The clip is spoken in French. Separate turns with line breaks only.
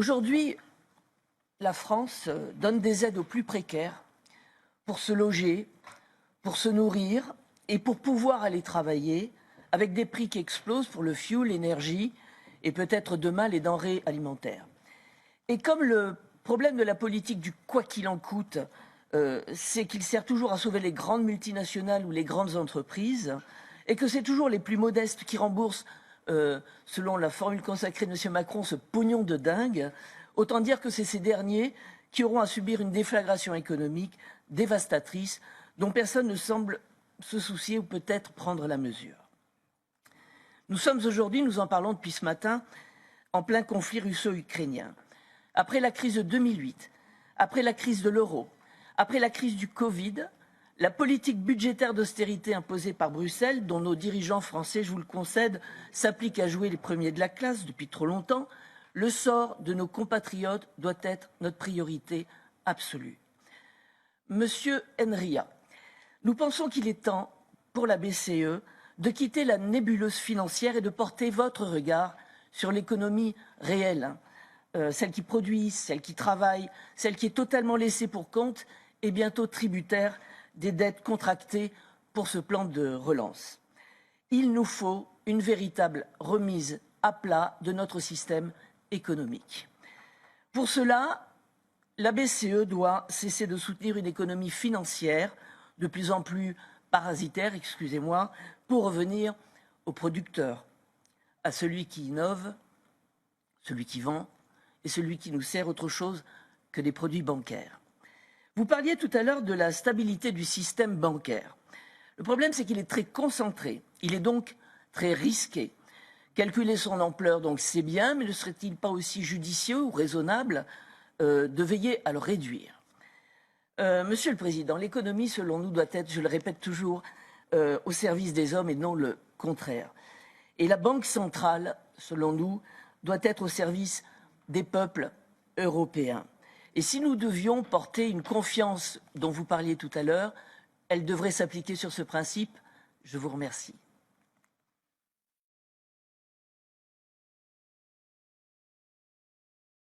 Aujourd'hui, la France donne des aides aux plus précaires pour se loger, pour se nourrir et pour pouvoir aller travailler avec des prix qui explosent pour le fioul, l'énergie et peut-être demain les denrées alimentaires. Et comme le problème de la politique du quoi qu'il en coûte, c'est qu'il sert toujours à sauver les grandes multinationales ou les grandes entreprises et que c'est toujours les plus modestes qui remboursent, selon la formule consacrée de M. Macron, ce pognon de dingue, autant dire que c'est ces derniers qui auront à subir une déflagration économique dévastatrice dont personne ne semble se soucier ou peut-être prendre la mesure. Nous sommes aujourd'hui, nous en parlons depuis ce matin, en plein conflit russo-ukrainien. Après la crise de 2008, après la crise de l'euro, après la crise du Covid, la politique budgétaire d'austérité imposée par Bruxelles, dont nos dirigeants français, je vous le concède, s'appliquent à jouer les premiers de la classe depuis trop longtemps, le sort de nos compatriotes doit être notre priorité absolue. Monsieur Enria, nous pensons qu'il est temps pour la BCE de quitter la nébuleuse financière et de porter votre regard sur l'économie réelle, celle qui produit, celle qui travaille, celle qui est totalement laissée pour compte et bientôt tributaire des dettes contractées pour ce plan de relance. Il nous faut une véritable remise à plat de notre système économique. Pour cela, la BCE doit cesser de soutenir une économie financière de plus en plus parasitaire, excusez-moi, pour revenir au producteur, à celui qui innove, celui qui vend et celui qui nous sert autre chose que des produits bancaires. Vous parliez tout à l'heure de la stabilité du système bancaire. Le problème, c'est qu'il est très concentré. Il est donc très risqué. Calculer son ampleur, donc, c'est bien, mais ne serait-il pas aussi judicieux ou raisonnable de veiller à le réduire? Monsieur le Président, l'économie, selon nous, doit être, je le répète toujours, au service des hommes et non le contraire. Et la Banque centrale, selon nous, doit être au service des peuples européens. Et si nous devions porter une confiance dont vous parliez tout à l'heure, elle devrait s'appliquer sur ce principe. Je vous remercie.